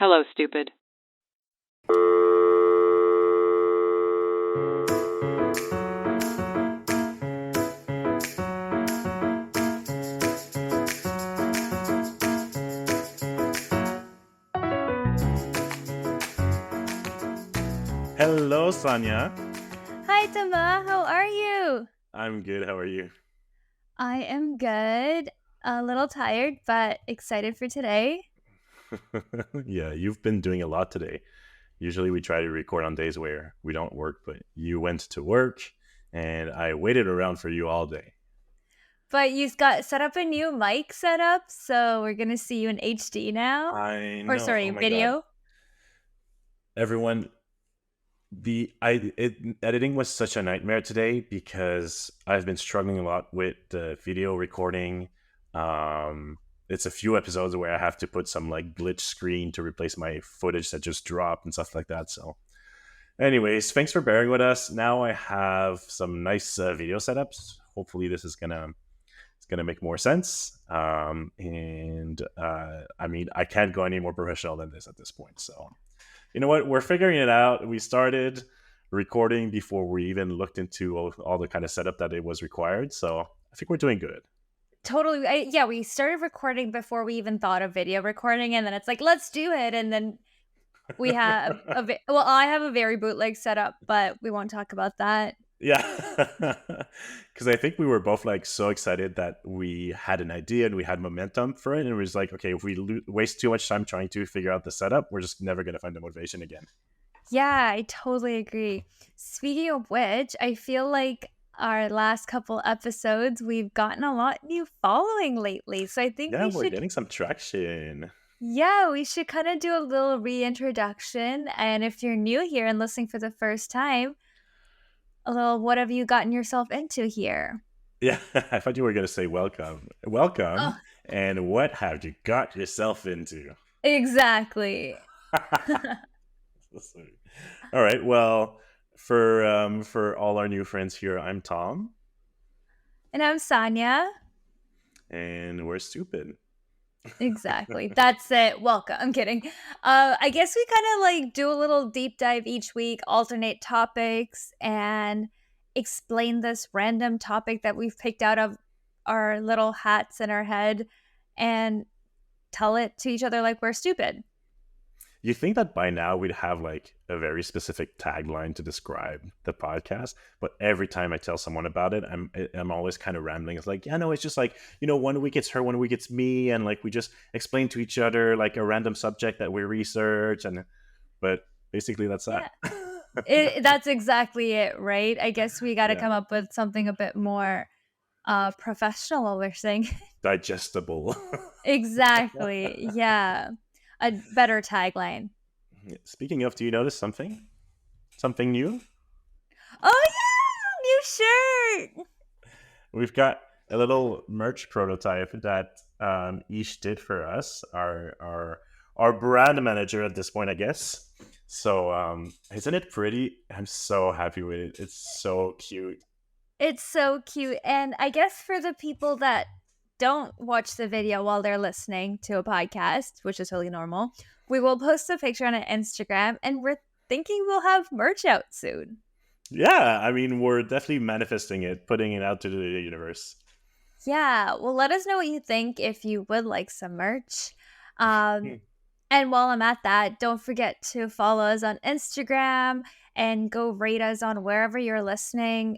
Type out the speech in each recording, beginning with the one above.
Hello, stupid. Hello, Saniya. Hi, Tama. How are you? I'm good. How are you? I am good. A little tired, but excited for today. Yeah, you've been doing a lot today. Usually we try to record on days where we don't work, but you went to work and I waited around for you all day. But you got set up a new mic setup, so we're gonna see you in HD now. I Or know. sorry, Oh my God. video. Everyone, editing was such a nightmare today because I've been struggling a lot with the video recording. It's a few episodes where I have to put some like glitch screen to replace my footage that just dropped and stuff like that. So anyways, thanks for bearing with us. Now I have some nice video setups. Hopefully, this is gonna make more sense. I mean, I can't go any more professional than this at this point. So, you know what? We're figuring it out. We started recording before we even looked into all the kind of setup that it was required. So I think we're doing good. Totally. Yeah, we started recording before we even thought of video recording, and then it's like, let's do it. And then we have well, I have a very bootleg setup, but we won't talk about that. Yeah, because I think we were both like so excited that we had an idea and we had momentum for it, and it was like, okay, if we waste too much time trying to figure out the setup, we're just never going to find the motivation again. Yeah, I totally agree. Speaking of which, I feel like our last couple episodes, we've gotten a lot new following lately. So I think Yeah, we we're should, getting some traction. yeah, we should kind of do a little reintroduction. And if you're new here and listening for the first time, a little, what have you gotten yourself into here? Yeah, I thought you were going to say welcome. Welcome. Oh, And what have you got yourself into? exactly. All right. Well, for all our new friends here, I'm Tom, And I'm Sanya. and we're stupid. Exactly. That's it. Welcome. I'm kidding. I guess we kind of like do a little deep dive each week, alternate topics, and explain this random topic that we've picked out of our little hats in our head and tell it to each other like we're stupid. You think that by now we'd have like a very specific tagline to describe the podcast, but every time I tell someone about it, I'm always kind of rambling. It's like, yeah, no, it's just like, 1 week it's her, 1 week it's me, and like we just explain to each other like a random subject that we research, and but basically that's Yeah. that. That's exactly it, right? I guess we got to Yeah, come up with something a bit more professional while we're saying. digestible. Exactly. Yeah. A better tagline. Speaking of, do you notice something new? Oh yeah, new shirt. We've got a little merch prototype that Ish did for us, our brand manager at this point, I guess. So isn't it pretty? I'm so happy with it. It's so cute. It's so cute. And I guess for the people that don't watch the video while they're listening to a podcast, which is totally normal, we will post a picture on an Instagram and we're thinking we'll have merch out soon. Yeah, I mean, we're definitely manifesting it, putting it out to the universe. Yeah, well, let us know what you think if you would like some merch. Um, and while I'm at that, don't forget to follow us on Instagram and go rate us on wherever you're listening.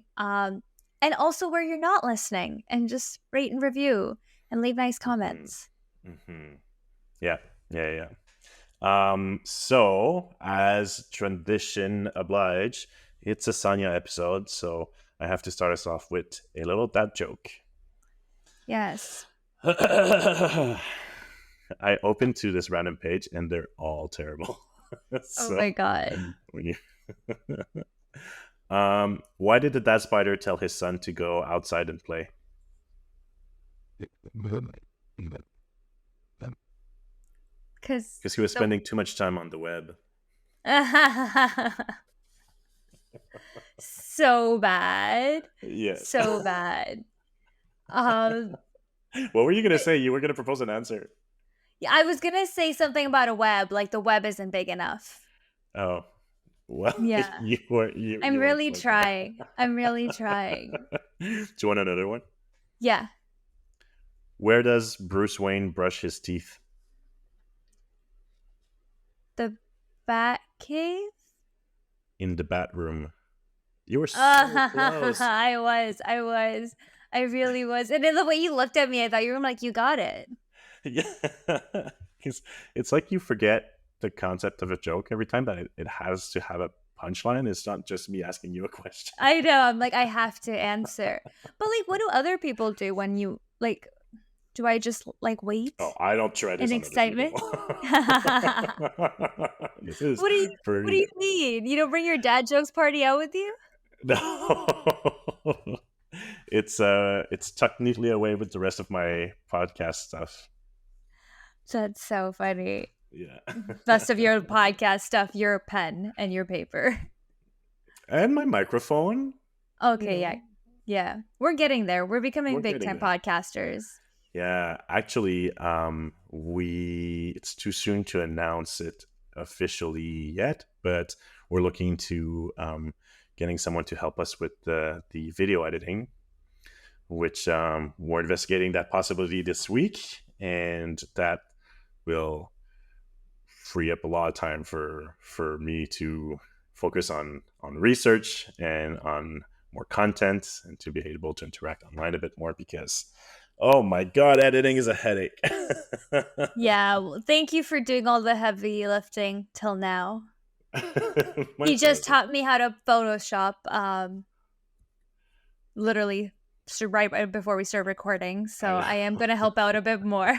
And also where you're not listening, and just rate and review and leave nice Hmm. comments. Hmm. Yeah, yeah, yeah. So as tradition oblige, it's a Sanya episode, so I have to start us off with a little dad joke. Yes. I opened to this random page and they're all terrible. Oh So my God. when you why did the dad spider tell his son to go outside and play? Because Because he was the. spending too much time on the web. So bad. Yes. So bad. Um, What were you gonna say? You were gonna propose an answer. Yeah, I was gonna say something about a web, like the web isn't big enough. Oh, well, Yeah. I'm you weren't really close there. trying. I'm really trying. Do you want another one? Yeah. Where does Bruce Wayne brush his teeth? The Bat Cave? In the bathroom. You were so close. I was. I was. I really was. And then the way you looked at me, I thought you were like, you got it. Yeah. It's like you forget the concept of a joke every time that it has to have a punchline. It's not just me asking you a question. I know. I'm like, I have to answer. But like, what do other people do when you like? Do I just like Oh, wait I don't try in this on other people. excitement? what This is do you for What do you mean? You don't bring your dad jokes party out with you? no. It's technically away with the rest of my podcast stuff. That's so funny. Yeah. Best of your podcast stuff, your pen and your paper. And my microphone. Okay, yeah. Yeah. We're getting there. We're becoming We're big getting time there. podcasters. Yeah, actually, it's too soon to announce it officially yet, but we're looking to getting someone to help us with the video editing, which we're investigating that possibility this week, and that will free up a lot of time for me to focus on research and on more content and to be able to interact online a bit more because oh my god, editing is a headache. Yeah. Well, thank you for doing all the heavy lifting till now. My He just pleasure. taught me how to Photoshop literally right before we start recording. So I am going to help out a bit more.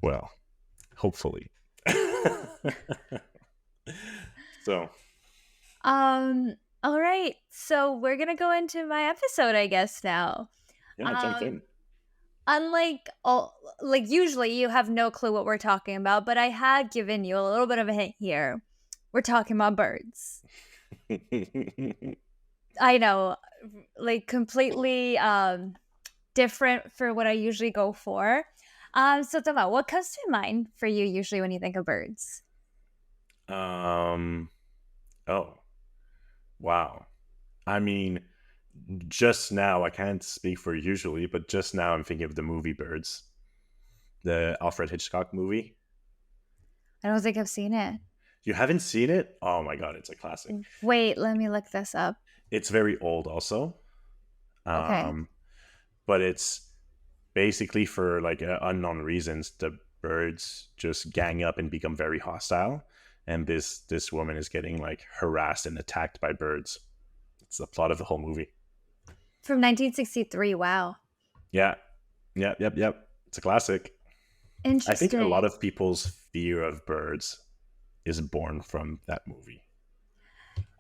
Well, hopefully. So, All right. So we're going to go into my episode, I guess, now. yeah, jump Um in. Unlike all, like usually you have no clue what we're talking about, but I had given you a little bit of a hint here. We're talking about birds. I know, like completely different for what I usually go for. So Tama, what comes to mind for you usually when you think of birds? um, oh, wow. I mean, just now, I can't speak for usually, but just now I'm thinking of the movie Birds, the Alfred Hitchcock movie. I don't think I've seen it. You haven't seen it? Oh my god, it's a classic. Wait, let me look this up. It's very old also. Okay. Um, but it's basically for like unknown reasons the birds just gang up and become very hostile and this woman is getting like harassed and attacked by birds. It's the plot of the whole movie. From 1963. Wow. Yeah. Yep. It's a classic. I think a lot Interesting. of people's fear of birds is born from that movie.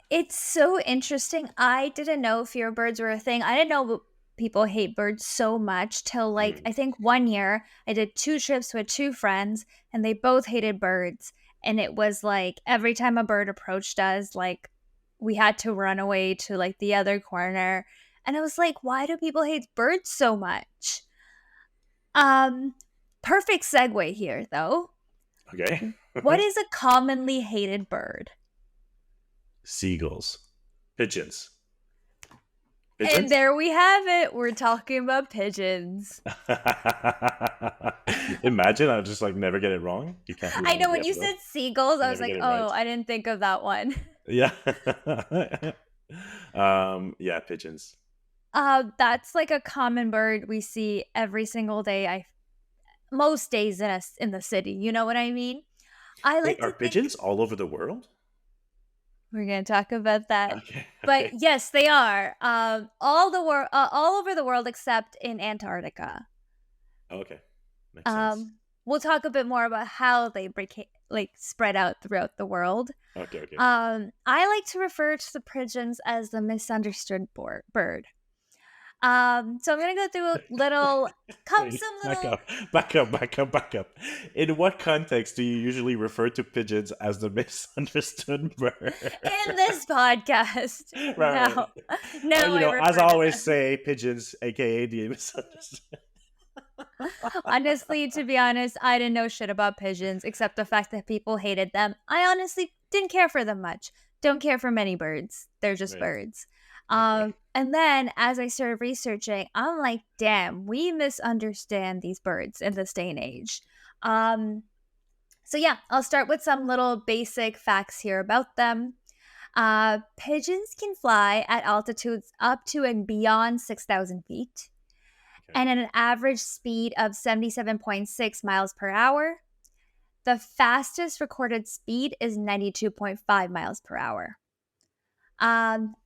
It's so interesting. I didn't know fear of birds were a thing. I didn't know people hate birds so much till like Mm. I think one year I did 2 trips with 2 friends and they both hated birds. And it was like every time a bird approached us, like we had to run away to like the other corner. And I was like, why do people hate birds so much? Um, Perfect segue here though. Okay. What is a commonly hated bird? Seagulls. Pigeons. And Pigeons? there we have it. We're talking about pigeons. Imagine I just like never get it wrong. You can't believe I one of know the when you episodes. said seagulls, You I was never like, get it oh, right. I didn't think of that one. Yeah. Yeah, pigeons. That's like a common bird we see every single day. Most days in the city. You know what I mean? I Wait, like are to think pigeons all over the world? we're gonna talk about that, Okay, but okay. yes, they are. All over the world except in Antarctica. Okay. Makes sense. We'll talk a bit more about how they like spread out throughout the world. Okay. I like to refer to the pigeons as the misunderstood bird. So I'm gonna go through a little, Wait, some back little. up. Back up. In what context do you usually refer to pigeons as the misunderstood bird? In this podcast. Right. Now, now Well, I as refer I to always them. say, pigeons, aka the misunderstood. Honestly, to be honest, I didn't know shit about pigeons except the fact that people hated them. I honestly didn't care for them much. Don't care for many birds. They're just Right. birds. Okay. And then as I started researching, I'm like, damn, we misunderstand these birds in this day and age. Um, so yeah, I'll start with some little basic facts here about them. Pigeons can fly at altitudes up to and beyond 6,000 feet Okay. and at an average speed of 77.6 miles per hour. The fastest recorded speed is 92.5 miles per hour.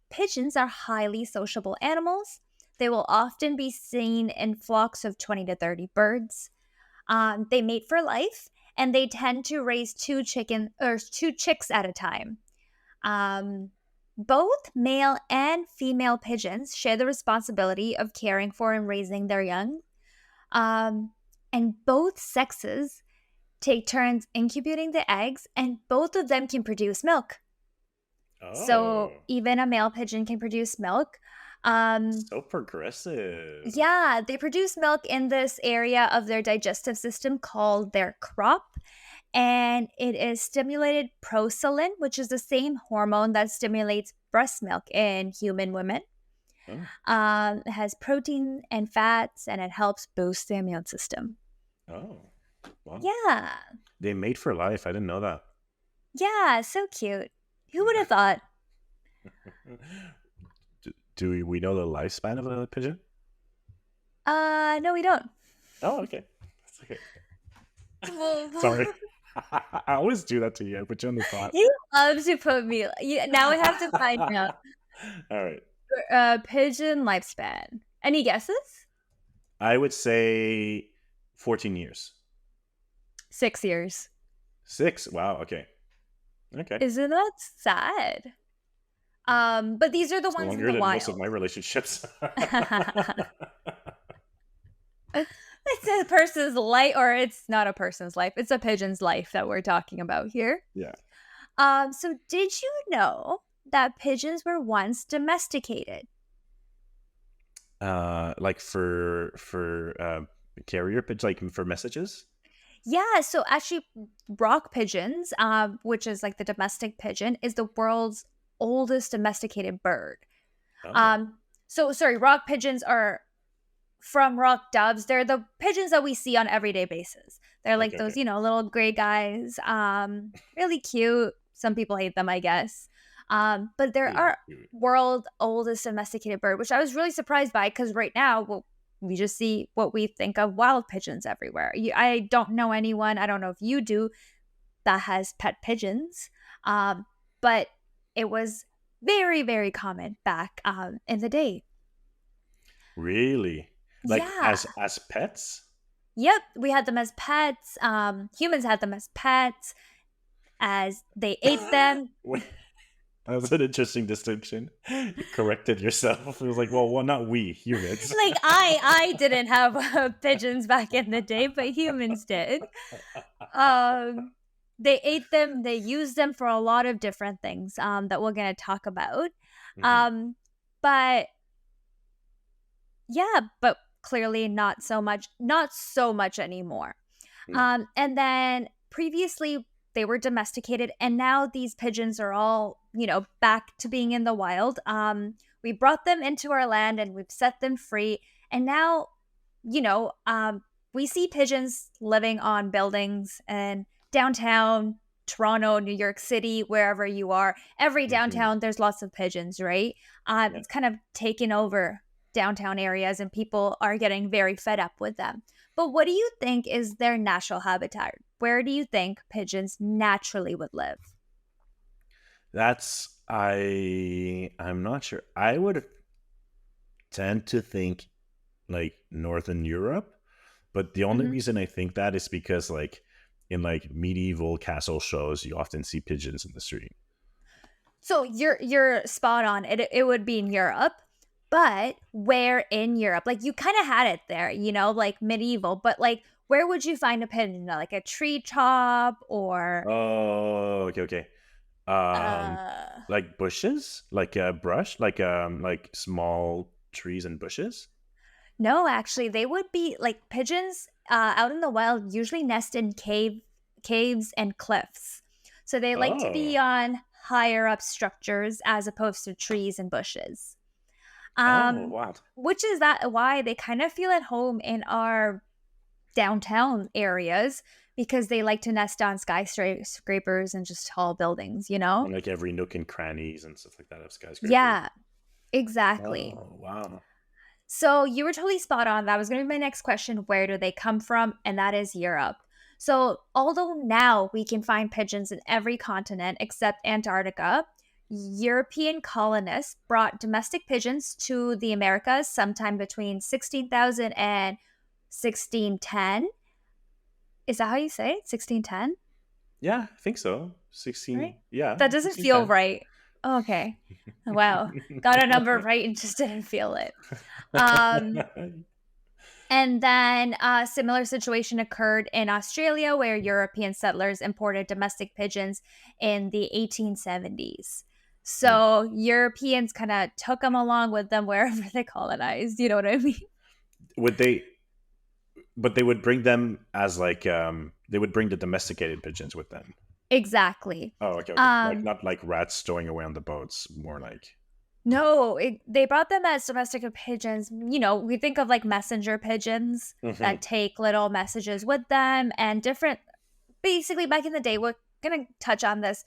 Pigeons are highly sociable animals. They will often be seen in flocks of 20 to 30 birds. They mate for life and they tend to raise two chicks at a time. Um, Both male and female pigeons share the responsibility of caring for and raising their young. Um, and both sexes take turns incubating the eggs, and both of them can produce milk. So Oh, even a male pigeon can produce milk. Um, so progressive. yeah, they produce milk in this area of their digestive system called their crop. And it is stimulated prosolin, which is the same hormone that stimulates breast milk in human women. Oh, It has protein and fats, and it helps boost the immune system. oh, wow. Yeah, They made for life. I didn't know that. yeah, so cute. Who would have thought? Do we know the lifespan of a pigeon? No, we don't. Oh, okay. That's okay. Well, Sorry. I always do that to you. I put you on the spot. you love to put me. Now I have to find out. All right. Pigeon lifespan. Any guesses? I would say 14 years. 6 years. 6. Wow. Okay. Okay. Isn't that sad? But these are the It's ones in longer the than most of wild. my relationships. It's a person's life, or it's not a person's life. It's a pigeon's life that we're talking about here. Yeah. So did you know that pigeons were once domesticated? Like for carrier pitch, like for messages. Yeah, so actually, rock pigeons, which is like the domestic pigeon, is the world's oldest domesticated bird. Oh. Um, so sorry, rock pigeons are from rock doves. They're the pigeons that we see on everyday basis. They're like Okay. those, Okay. little gray guys. Really cute. Some people hate them, I guess. But there Wait, are wait, wait. world oldest domesticated bird, which I was really surprised by because right now, well, we just see what we think of wild pigeons everywhere. I don't know anyone. I don't know if you do that has pet pigeons, but it was very very common back in the day. Really? Like Yeah. as pets? Yep, we had them as pets. Humans had them as pets, as they ate them. Wait, that was an interesting distinction. You corrected yourself. It was like, well, not we humans. Like I didn't have pigeons back in the day, but humans did. Um, they ate them. They used them for a lot of different things. That we're gonna talk about. Hmm. Um, but yeah, but clearly not so much. Not so much anymore. No. And then previously they were domesticated, and now these pigeons are all, back to being in the wild. We brought them into our land and we've set them free. And now, you know, um, we see pigeons living on buildings and downtown Toronto, New York City, wherever you are. Every Hmm. downtown, there's lots of pigeons, right? Yeah. It's kind of taken over downtown areas, and people are getting very fed up with them. But what do you think is their natural habitat? Where do you think pigeons naturally would live? I'm not sure. I would tend to think like Northern Europe, but the only Mhm. reason I think that is because like in like medieval castle shows, you often see pigeons in the street. So you're spot on. It would be in Europe, but where in Europe? Like you kind of had it there, like medieval, but like where would you find a pigeon? Like a tree top or Oh, okay, okay. Um, uh like bushes, like a brush, like small trees and bushes. No, actually, they would be like pigeons out in the wild usually nest in caves and cliffs. So they like to be Oh, on higher up structures as opposed to trees and bushes. oh, Um, wow. which is that why they kind of feel at home in our downtown areas because they like to nest on skyscrapers and just tall buildings, you know? And like every nook and crannies and stuff like that of skyscrapers. Yeah, exactly. Oh, wow. So you were totally spot on. That was going to be my next question. Where do they come from? And that is Europe. So, although now we can find pigeons in every continent except Antarctica, European colonists brought domestic pigeons to the Americas sometime between 16,000 and 1610. Is that how you say it? 1610? Yeah, I think so. Right? 16, yeah, That doesn't feel 1610. right. Oh, okay. Wow. Got a number right and just didn't feel it. Um, And then a similar situation occurred in Australia, where European settlers imported domestic pigeons in the 1870s. Hmm. So Europeans kind of took them along with them wherever they colonized. You know what I mean? Would they, but they would bring them as like, they would bring the domesticated pigeons with them. Exactly. Oh, okay, okay. Like Um, not like rats stowing away on the boats, more like. no, they brought them as domestic pigeons. You know, we think of like messenger pigeons Hmm. that take little messages with them and different. Basically, back in the day, we're gonna touch on this.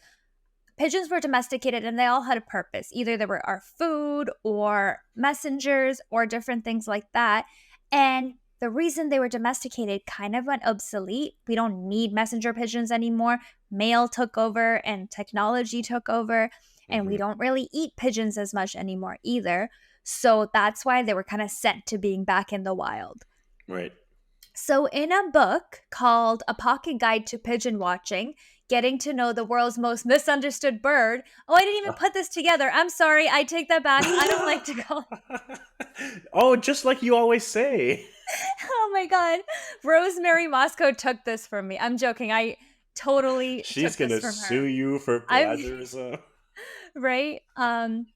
Pigeons were domesticated and they all had a purpose. Either they were our food or messengers or different things like that. And the reason they were domesticated kind of went obsolete. We don't need messenger pigeons anymore. Mail took over and technology took over, and we Hmm. don't really eat pigeons as much anymore either. So that's why they were kind of sent to being back in the wild. Right. So, in a book called A Pocket Guide to Pigeon Watching, Getting to Know the World's Most Misunderstood Bird. Oh, I didn't even put this together. I'm sorry. I take that back. I don't like to call. Oh, just like you always say. Oh my God. Rosemary Moscow took this from me. I'm joking. I totally She's took this gonna from sue her. you for I'm plagiarism. right.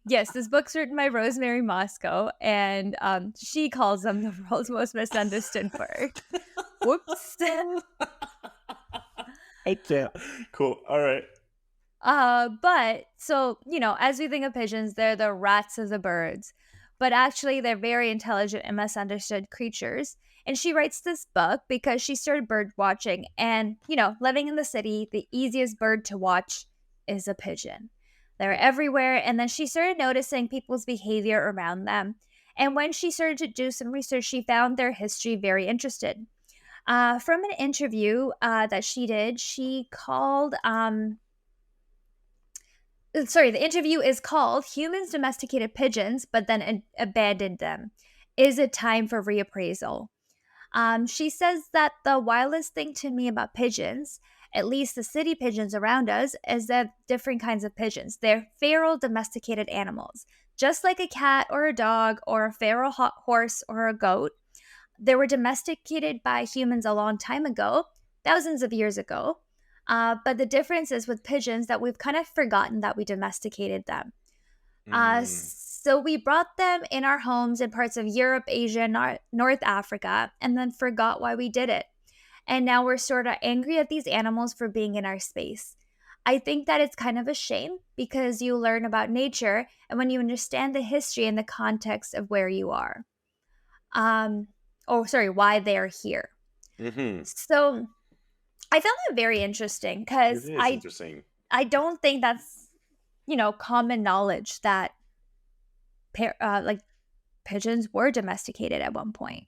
Yes, this book's written by Rosemary Moscow, and she calls them the world's most misunderstood bird. Whoops. I can't. Cool. All right. But so, as we think of pigeons, they're the rats of the birds. But actually, they're very intelligent and misunderstood creatures. And she writes this book because she started bird watching. And, living in the city, the easiest bird to watch is a pigeon. They're everywhere. And then she started noticing people's behavior around them. And when she started to do some research, she found their history very interested. From an interview that she did, she called sorry, the interview is called Humans Domesticated Pigeons, but then abandoned them. Is it time for reappraisal? She says that the wildest thing to me about pigeons, at least the city pigeons around us, is that different kinds of pigeons. They're feral domesticated animals. Just like a cat or a dog or a feral horse or a goat, they were domesticated by humans a long time ago, thousands of years ago. But the difference is with pigeons that we've kind of forgotten that we domesticated them. Mm. So we brought them in our homes in parts of Europe, Asia, North Africa, and then forgot why we did it. And now we're sort of angry at these animals for being in our space. I think that it's kind of a shame because you learn about nature and when you understand the history and the context of where you are. Um, why they're here. Hmm. So I found that very interesting It because is I interesting. I don't think that's common knowledge that like pigeons were domesticated at one point.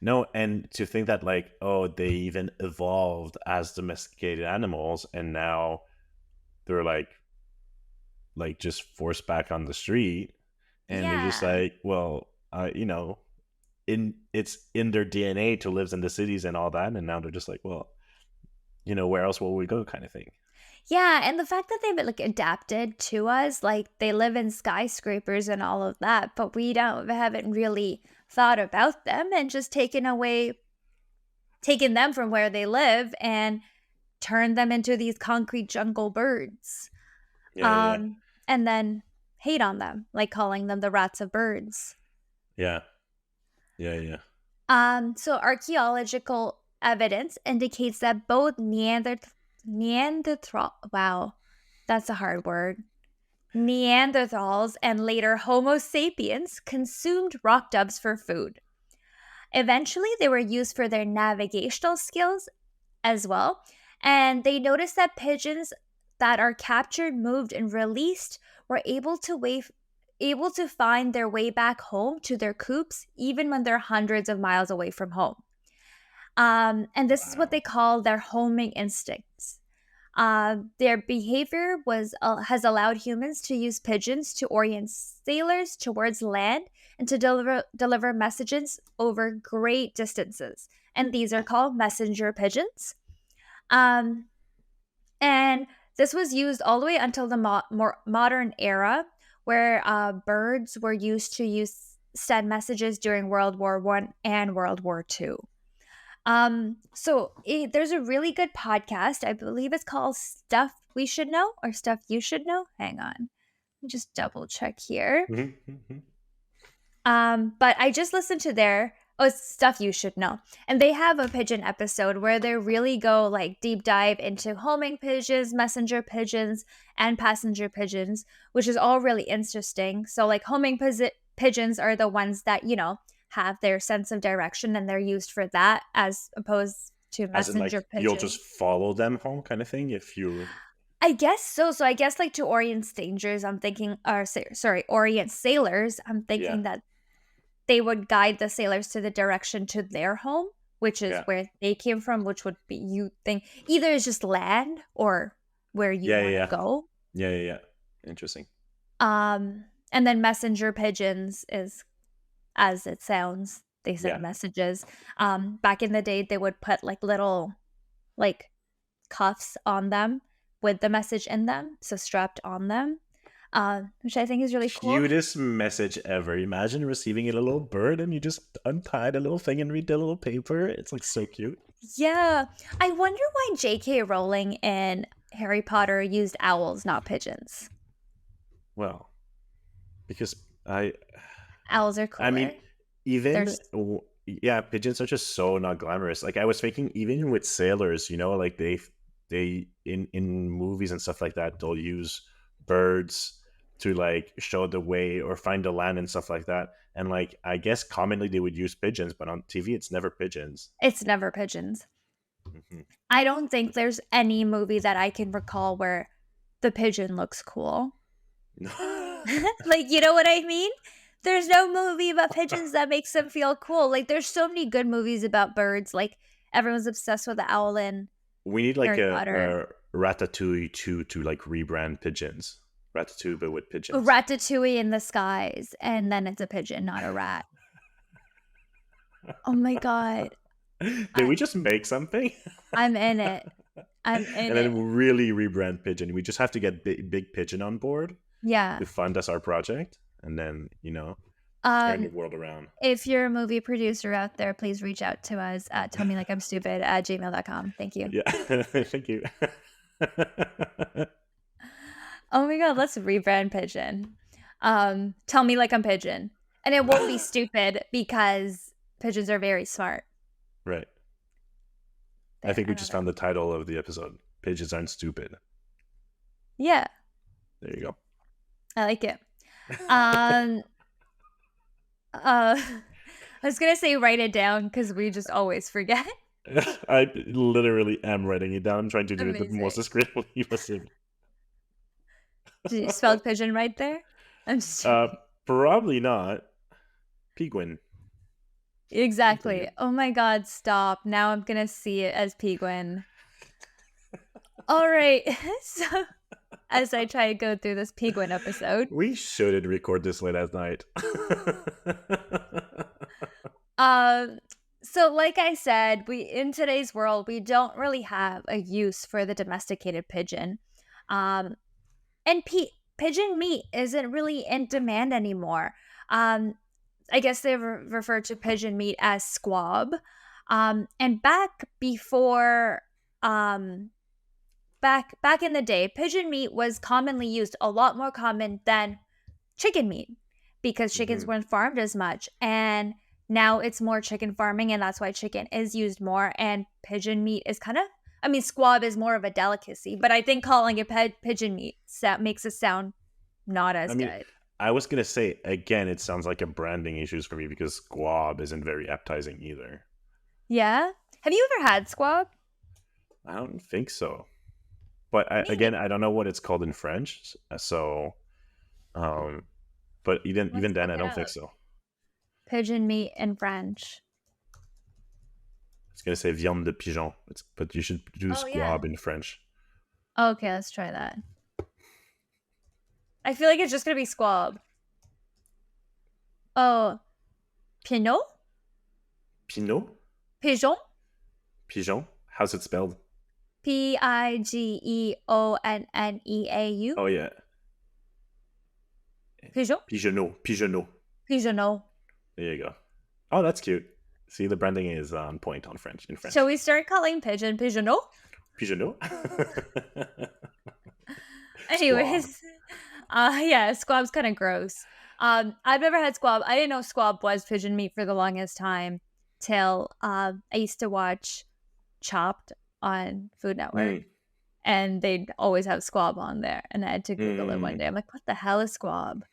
No, and to think that like, oh, they even evolved as domesticated animals, and now they're like just forced back on the street, and they're just Yeah. like, well, in it's in their DNA to live in the cities and all that, and now they're just like, well, where else will we go, kind of thing. Yeah, and the fact that they've like adapted to us, like they live in skyscrapers and all of that, but haven't really thought about them and just taken them from where they live and turned them into these concrete jungle birds. Yeah, yeah, And then hate on them, like calling them the rats of birds. yeah, Yeah, yeah. So archaeological evidence indicates that both Neanderthal, wow, that's a hard word. Neanderthals and later Homo sapiens consumed rock dubs for food. Eventually, they were used for their navigational skills as well. And they noticed that pigeons that are captured, moved, and released were able to find their way back home to their coops, even when they're hundreds of miles away from home. And this is what Wow. they call their homing instincts. Their behavior has allowed humans to use pigeons to orient sailors towards land and to deliver messages over great distances. And these are called messenger pigeons. Um, and this was used all the way until the more modern era, where birds were used to send messages during World War I and World War II. There's a really good podcast. I believe it's called Stuff We Should Know or Stuff You Should Know. Hang on. Let me just double check here. Mhm, mhm. But I just listened to their it's Stuff You Should Know. And they have a pigeon episode where they really go like deep dive into homing pigeons, messenger pigeons, and passenger pigeons, which is all really interesting. So like pigeons are the ones that, have their sense of direction and they're used for that as opposed to As in, messenger like, you'll pigeons. just follow them home, kind of thing. If you, I guess so. So I guess like to orient strangers, I'm thinking, or sorry, orient sailors, I'm yeah, thinking that they would guide the sailors to the direction to their home, which is yeah, where they came from, which would be you think either is just land or where you yeah, yeah, want to yeah, go. yeah, yeah, yeah. Interesting. And then messenger pigeons is as it sounds. They Yeah, send messages. Back in the day, they would put like little like cuffs on them with the message in them, so strapped on them, which I think is really cool. cutest message ever. Imagine receiving a little bird and you just untie the little thing and read the little paper. It's like so cute. Yeah, I wonder why J.K. Rowling in Harry Potter used owls, not pigeons. Well, because I, Owls are I mean, cooler. even There's yeah, pigeons are just so not glamorous. Like I was thinking, even with sailors, like they in movies and stuff like that, they'll use birds to like show the way or find the land and stuff like that. And like I guess commonly they would use pigeons, but on TV it's never pigeons. it's never pigeons. Hmm. I don't think there's any movie that I can recall where the pigeon looks cool. Like, you know what I mean? There's no movie about pigeons that makes them feel cool. Like, there's so many good movies about birds. Like, everyone's obsessed with the owl in We need like Harry Potter. a Ratatouille 2 to like rebrand pigeons. Ratatouille but with pigeons. Ratatouille in the skies, and then it's a pigeon, not a rat. Oh my god. Did I we just make something? I'm in it. I'm in And it. then really rebrand pigeon. We just have to get big pigeon on board Yeah. to fund us our project, and then turn the Um, world around. if you're a movie producer out there, please reach out to us at tellmelikeimstupid at gmail.com. Thank you. Yeah, thank you. Oh my god, let's rebrand Pigeon. Tell me like I'm Pigeon. And it won't be stupid because pigeons are very smart. Right. I There, think I we don't just know. found the title of the episode. Pigeons aren't stupid. Yeah, There you I like it. Um I was gonna say write it down because we just always forget. go. I literally am writing it down. I'm trying to do it the most Amazing. discreetly possible. Did you spell pigeon right there? I'm just uh, joking. probably not. Penguin. Exactly. Penguin. Oh my god, stop. Now I'm gonna see it as Peguin. All right. So as I try to go through this Peguin episode, We shouldn't record this late at night. um, so like I said, we in today's world we don't really have a use for the domesticated pigeon, um, and pigeon meat isn't really in demand anymore. Um, I guess they refer to pigeon meat as squab. And um, back in the day, pigeon meat was commonly used, a lot more common than chicken meat, because chickens Mhm. weren't farmed as much. And now it's more chicken farming, and that's why chicken is used more. And pigeon meat is kind of, I mean, squab is more of a delicacy, but I think calling it pigeon meat makes it sound not I as mean, good. I was gonna say again, it sounds like a branding issues for me because squab isn't very appetizing either. Yeah. Have you ever had squab? I don't think so. But Me again, I don't know what it's called in French. So, um, but even Let's then, look I it don't think up. so. Pigeon meat in French. I was gonna say viande de pigeon, but you should do Oh yeah. squab in French. Okay, let's try that. I feel like it's just gonna be squab. Oh, pinot? Pinot? Pigeon? Pigeon? How's it spelled? Pigeonneau. Oh yeah, Pigeon? pigeonneau, pigeonneau. Pigeonneau. There you go. Oh, that's cute. See, the branding is on point on French. In Shall French, we start calling pigeon pigeonneau? pigeonneau. Squab. Anyways, yeah, squab's kind of gross. I've never had squab. I didn't know squab was pigeon meat for the longest time till I used to watch Chopped on Food Network, Mm, and they'd always have squab on there, and I had to Google it one mm, day. I'm like, what the hell is squab?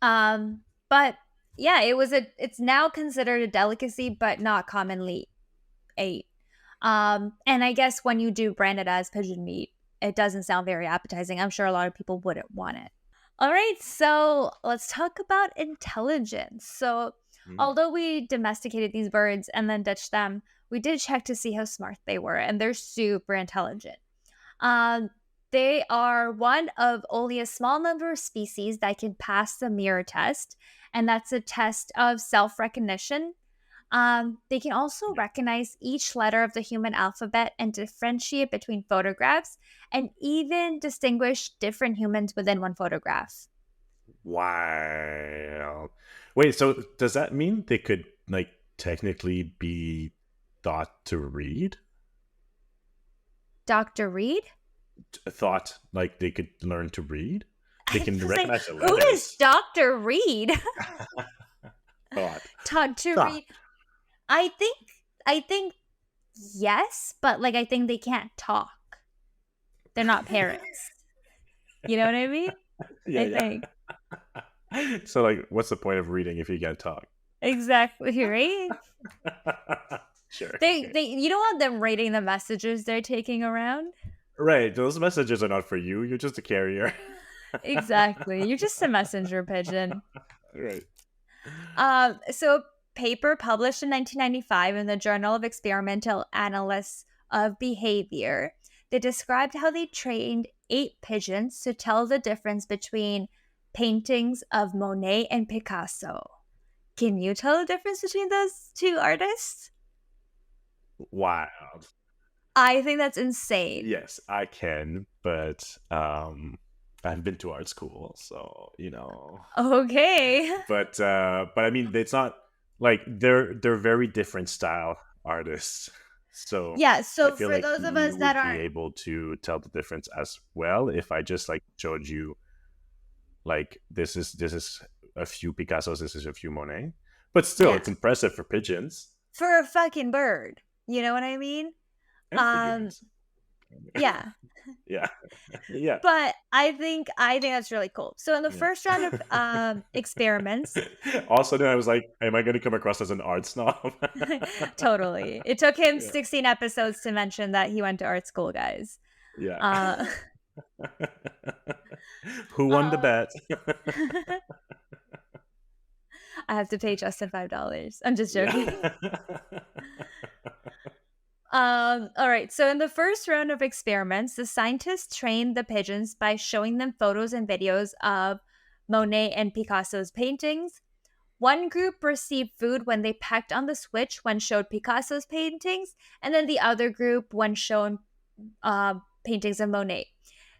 But yeah, it's now considered a delicacy, but not commonly ate. And I guess when you do brand it as pigeon meat, it doesn't sound very appetizing. I'm sure a lot of people wouldn't want it. All right, so let's talk about intelligence. So, mm. although we domesticated these birds and then ditched them, we did check to see how smart they were, and they're super intelligent. Um, they are one of only a small number of species that can pass the mirror test, and that's a test of self recognition. They can also Yeah. recognize each letter of the human alphabet and differentiate between photographs and even distinguish different humans within one photograph. Wow. Wait, so does that mean they could like technically be thought to read? Dr. Reed? Thought like they could learn to read? They I can was like, recognize the who is letters. Dr. Reed? Thought. Dr. Thought. Reed. I think yes, but like I think they can't talk. They're not parrots. You know what I mean? Yeah, I yeah. think. So like what's the point of reading if you can't talk? Exactly, right? Sure. They you don't want them rating the messages they're taking around. Right, those messages are not for you. You're just a carrier. Exactly. You're just a messenger pigeon. Right. So a paper published in 1995 in the Journal of Experimental Analysts of Behavior, they described how they trained 8 pigeons to tell the difference between paintings of Monet and Picasso. Can you tell the difference between those two artists? Wow. I think that's insane. Yes, I can, but I've been to art school, so you know. Okay. But I mean, it's not like they're very different style artists. So Yeah, I so feel for like those of us you that would be aren't able to tell the difference as well if I just like showed you like this is a few Picassos, this is a few Monet. But still, yeah, it's impressive for pigeons for a fucking bird. You know what I mean? and for Um humans. yeah. Yeah, yeah, But I think that's really cool. So in the yeah. first round of experiments, Also, then I was like, am I going to come across as an art snob? totally. It took him Yeah, 16 episodes to mention that he went to art school, guys. yeah. Uh, Who won the uh, bet? I have to pay Justin $5. I'm just joking. Yeah. All right. So in the first round of experiments, the scientists trained the pigeons by showing them photos and videos of Monet and Picasso's paintings. One group received food when they pecked on the switch when showed Picasso's paintings, and then the other group when shown paintings of Monet.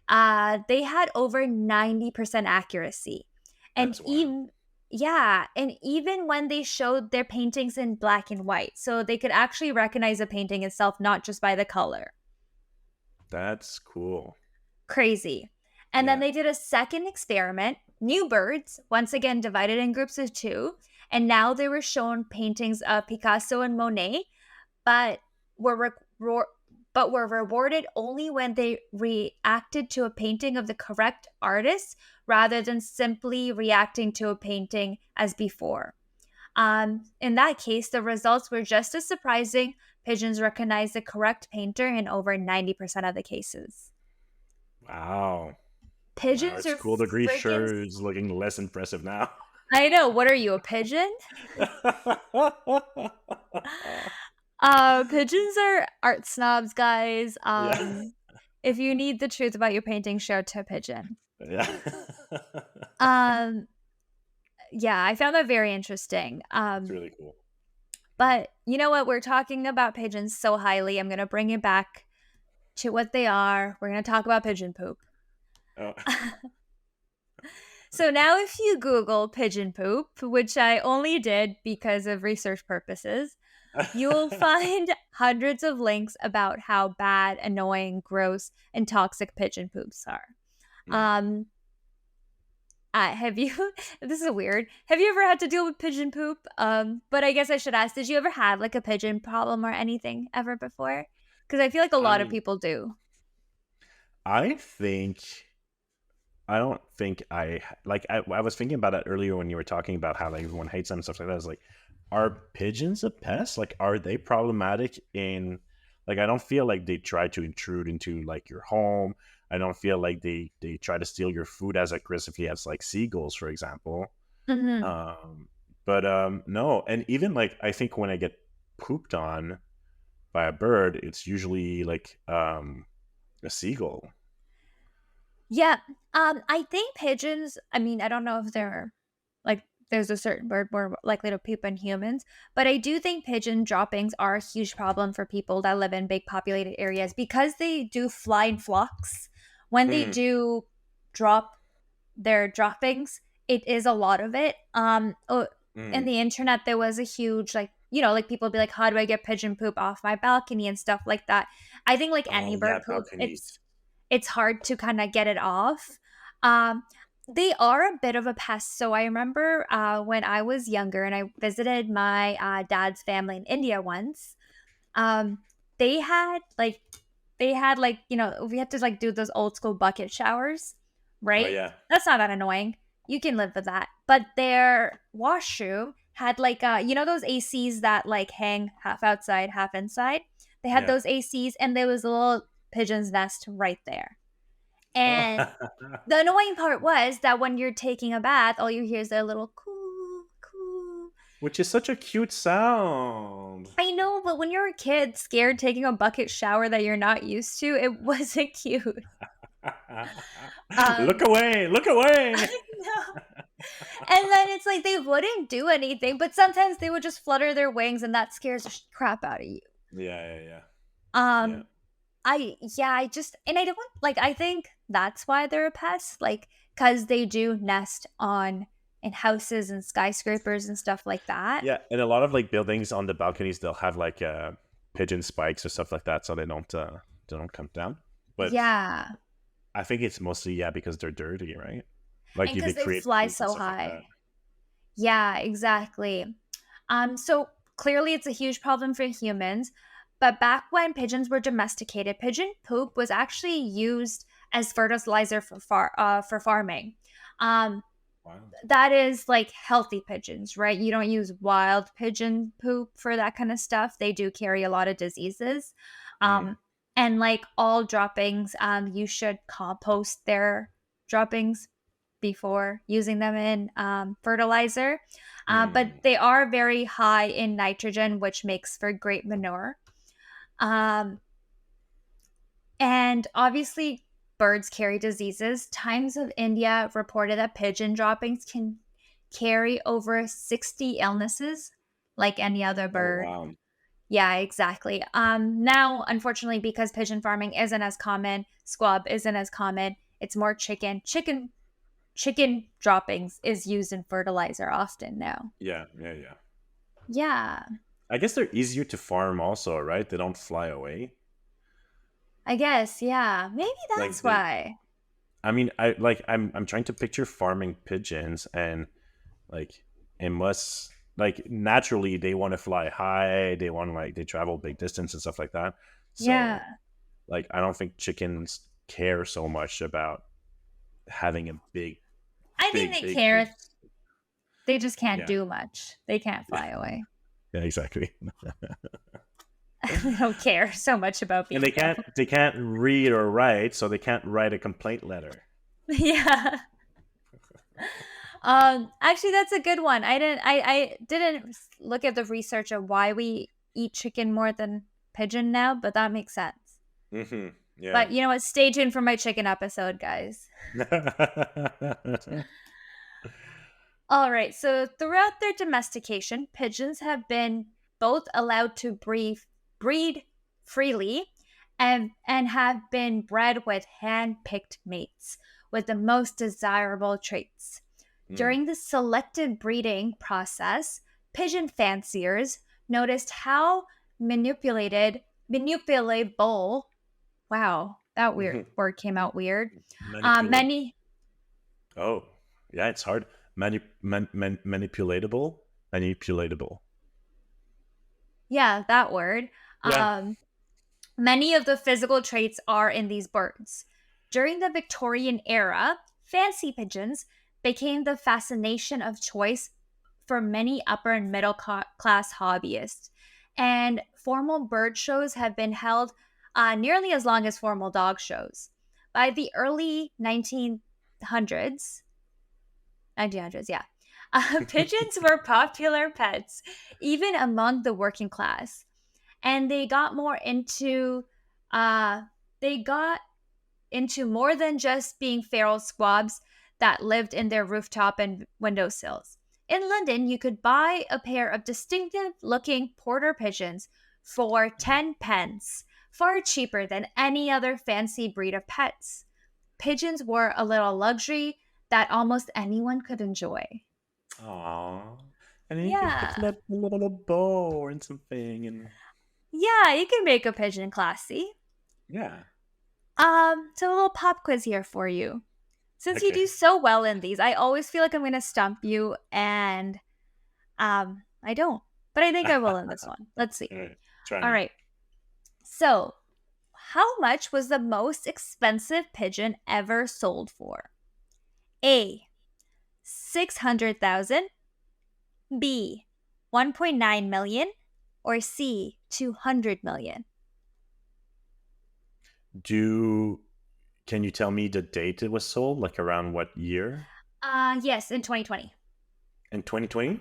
They had over 90% accuracy. And That's wild. even yeah, and even when they showed their paintings in black and white, so they could actually recognize a painting itself, not just by the color. That's cool. Crazy. And then Yeah. they did a second experiment, new birds, once again divided in groups of two, and now they were shown paintings of Picasso and Monet, but were were rewarded only when they reacted to a painting of the correct artist rather than simply reacting to a painting as before. In that case, the results were just as surprising. Pigeons recognized the correct painter in over 90% of the cases. Wow. Wow, Pigeons its are cool degree freaking. sure is looking less impressive now. I know. What are you, a pigeon? Pigeons are art snobs, guys. Yeah. If you need the truth about your painting, show it to a pigeon. Yeah. Um, yeah, I found that very interesting. It's really cool. But you know what? We're talking about pigeons so highly. I'm gonna bring it back to what they are. We're gonna talk about pigeon poop. Oh. So now, if you Google pigeon poop, which I only did because of research purposes, you will find hundreds of links about how bad, annoying, gross, and toxic pigeon poops are. Mm. Um, have you? This is weird. Have you ever had to deal with pigeon poop? But I guess I should ask: did you ever have like a pigeon problem or anything ever before? Because I feel like a I lot of mean, people do. I think I don't think I was thinking about it earlier when you were talking about how like everyone hates them and stuff like that. I was like, are pigeons a pest? Like, are they problematic in like I don't feel like they try to intrude into like your home. I don't feel like they try to steal your food as aggressively as like seagulls, for example. Hmm. Um but no, and even like I think when I get pooped on by a bird, it's usually like a seagull. Yeah. I think pigeons. I mean, I don't know if they're like there's a certain bird more likely to poop than humans, but I do think pigeon droppings are a huge problem for people that live in big populated areas because they do fly in flocks. When they Mm, do drop their droppings, it is a lot of it. In mm. the internet, there was a huge like like people be like, "How do I get pigeon poop off my balcony?" and stuff like that. I think like any Oh yeah, bird poop, balconies. it's hard to kind of get it off. Um, they are a bit of a pest. So I remember when I was younger and I visited my dad's family in India once. Um, they had like we had to like do those old school bucket showers, Oh right? yeah, That's not that annoying. You can live with that. But their washroom had like those ACs that like hang half outside, half inside. They had yeah. those ACs and there was a little pigeon's nest right there. Oh. And the annoying part was that when you're taking a bath, all you hear is their little coo, coo. Which is such a cute sound. I know, but when you're a kid scared taking a bucket shower that you're not used to, it wasn't cute. Look Um, away! Look I away! know. And then it's like they wouldn't do anything, but sometimes they would just flutter their wings, and that scares the crap out of you. Yeah, yeah, yeah, yeah. Um, I just, and I don't like, I think that's why they're a pest, like, because they do nest on in houses and skyscrapers and stuff like that. Yeah, and a lot of like buildings on the balconies, they'll have like pigeon spikes or stuff like that, so they don't come down. But Yeah. I think it's mostly because they're dirty, right? Like And they because they create fly poop and so stuff like that. high. Yeah, exactly. So clearly it's a huge problem for humans. But back when pigeons were domesticated, pigeon poop was actually used as fertilizer for farming. Um, Wow. that is like healthy pigeons, right? You don't use wild pigeon poop for that kind of stuff. They do carry a lot of diseases. Mm, Um, and like all droppings, you should compost their droppings before using them in fertilizer. But mm. they are very high in nitrogen, which makes for great manure. Um, and obviously, birds carry diseases. Times of India reported that pigeon droppings can carry over 60 illnesses like any other Oh bird. wow. Yeah, exactly. Now, unfortunately, because pigeon farming isn't as common, squab isn't as common, it's more chicken. Chicken droppings is used in fertilizer often now. Yeah, yeah, yeah. Yeah, I guess they're easier to farm also, right? They don't fly away. I guess. Yeah, maybe Like that's they why. I mean, I'm trying to picture farming pigeons and like it must. like naturally they want to fly high, they want like they travel big distance and stuff like that. Yeah. So like I don't think chickens care so much about having a big, I think big, they big, big. care. They just can't Yeah, do much. They can't yeah, fly away. yeah, exactly. They don't care so much about And being known. they can't read or write, so they can't write a complaint letter. Yeah. Actually, that's a good one. I didn't look at the research of why we eat chicken more than pigeon now, but that makes sense. Yeah. But you know what? Stay tuned for my chicken episode, guys. All right. So throughout their domestication, pigeons have been both allowed to breed freely and have been bred with hand-picked mates with the most desirable traits. Mm. During the selective breeding process, pigeon fanciers noticed how manipulable, wow, that weird word came out weird. Manipulate. Many, Oh, yeah, it's hard. Manipulatable. Manipulatable. yeah, that word. Yeah. Um, Many of the physical traits are in these birds. During the Victorian era, fancy pigeons became the fascination of choice for many upper and middle class hobbyists. And formal bird shows have been held nearly as long as formal dog shows. By the early 1900s, yeah, pigeons were popular pets, even among the working class, and uh they got into more than just being feral squabs that lived in their rooftop and windowsills. In London, you could buy a pair of distinctive looking porter pigeons for 10 pence, far cheaper than any other fancy breed of pets. Pigeons were a little luxury that almost anyone could enjoy. Aww. And then you can put Yeah. a little bow or something, and Yeah, you can make a pigeon classy. yeah. So a little pop quiz here for you. Since you Okay. do so well in these, I always feel like I'm going to stump you, and I don't. But I think I will in this one. Let's see. All right. Try All me. right. So, how much was the most expensive pigeon ever sold for? A. 600,000, B. 1.9 million, or C. 200 million? Do Can you tell me the date it was sold? Like around what year? Yes, in 2020. In 2020?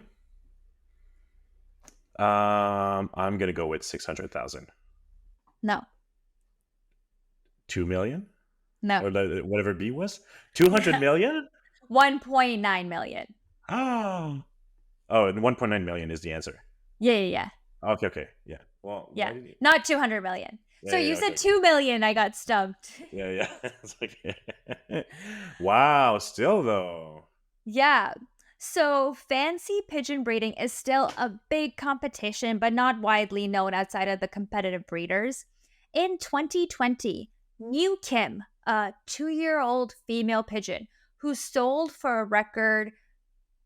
I'm gonna go with 600,000. No. 2 million, No. or whatever B was. 200 million. 1.9 million. Oh, oh, and 1.9 million is the answer. Yeah. Okay, okay, yeah. Well, why Yeah. did you? Not 200 million. Yeah, So yeah, you yeah, okay, said okay. 2 million, I got stumped. Yeah, yeah. It's okay. Wow. Still though. Yeah. So fancy pigeon breeding is still a big competition, but not widely known outside of the competitive breeders. In 2020, New Kim, a 2-year-old female pigeon who sold for a record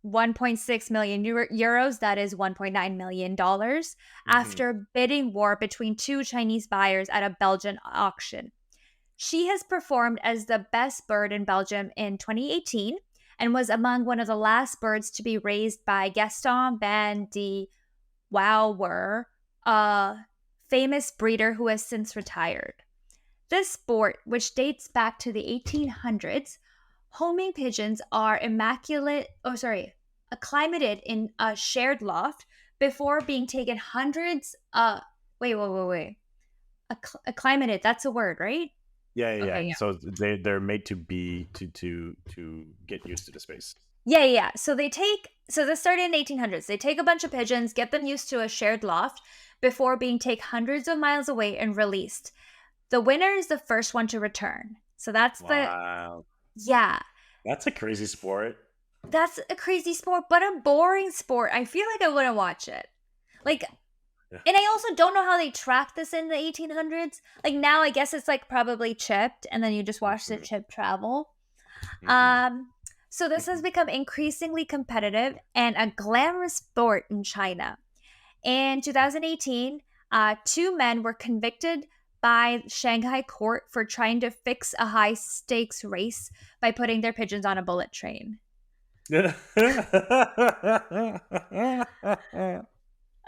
1.6 million euros, that is $1.9 million, Hmm. after bidding war between two Chinese buyers at a Belgian auction. She has performed as the best bird in Belgium in 2018 and was among one of the last birds to be raised by Gaston van de Wouwer, a famous breeder who has since retired. This sport, which dates back to the 1800s, homing pigeons are acclimated in a shared loft before being taken hundreds. Wait. Acclimated, that's a word, right? Yeah, yeah, yeah. Okay, yeah. So they're made to be to get used to the space. Yeah. So this started in the 1800s. They take a bunch of pigeons, get them used to a shared loft before being taken hundreds of miles away and released. The winner is the first one to return. So Wow, yeah, that's a crazy sport. that's a crazy sport, but a boring sport. I feel like I wouldn't watch it. Like, Yeah. and I also don't know how they tracked this in the 1800s. Like now, I guess it's like probably chipped, and then you just watch the Hmm. chip travel. Hmm. Um, So this has become increasingly competitive and a glamorous sport in China. In 2018, two men were convicted by Shanghai court for trying to fix a high stakes race by putting their pigeons on a bullet train. I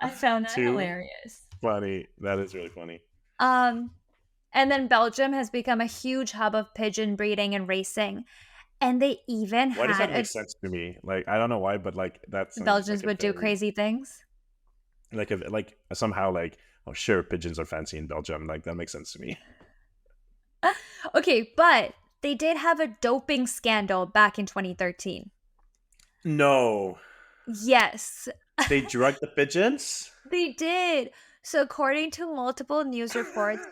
found that Too hilarious. funny. That is really funny. Um, and then Belgium has become a huge hub of pigeon breeding and racing. And they even Why does had that make a sense to me? Like I don't know why, but like that sounds Belgians like a would do very crazy things. like somehow like oh sure pigeons are fancy in Belgium. Like that makes sense to me. Okay, but they did have a doping scandal back in 2013. No, Yes, they drug the pigeons. they did. So, according to multiple news reports,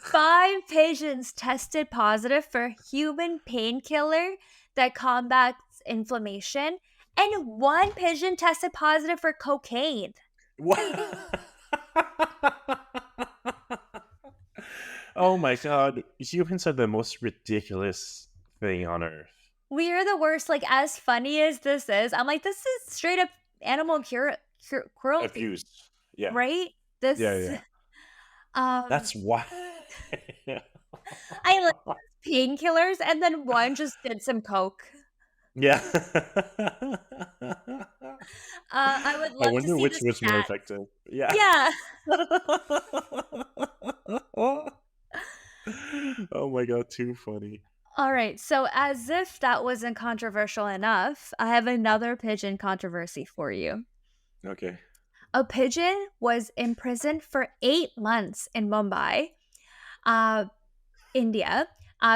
five pigeons tested positive for human painkiller that combats inflammation, and one pigeon tested positive for cocaine. What? Oh my god, humans are the most ridiculous thing on earth. We are the worst. Like, as funny as this is, I'm like, this is straight up animal cruelty, Abuse. Yeah, right? yeah, This, yeah. um, That's why. I like painkillers, and then one just did some coke. Yeah. I would I love to wonder see which the was more stats. effective. Yeah. Yeah. Oh my god, too funny. All right. So, as if that wasn't controversial enough, I have another pigeon controversy for you. Okay. A pigeon was imprisoned for 8 months in Mumbai, uh, India,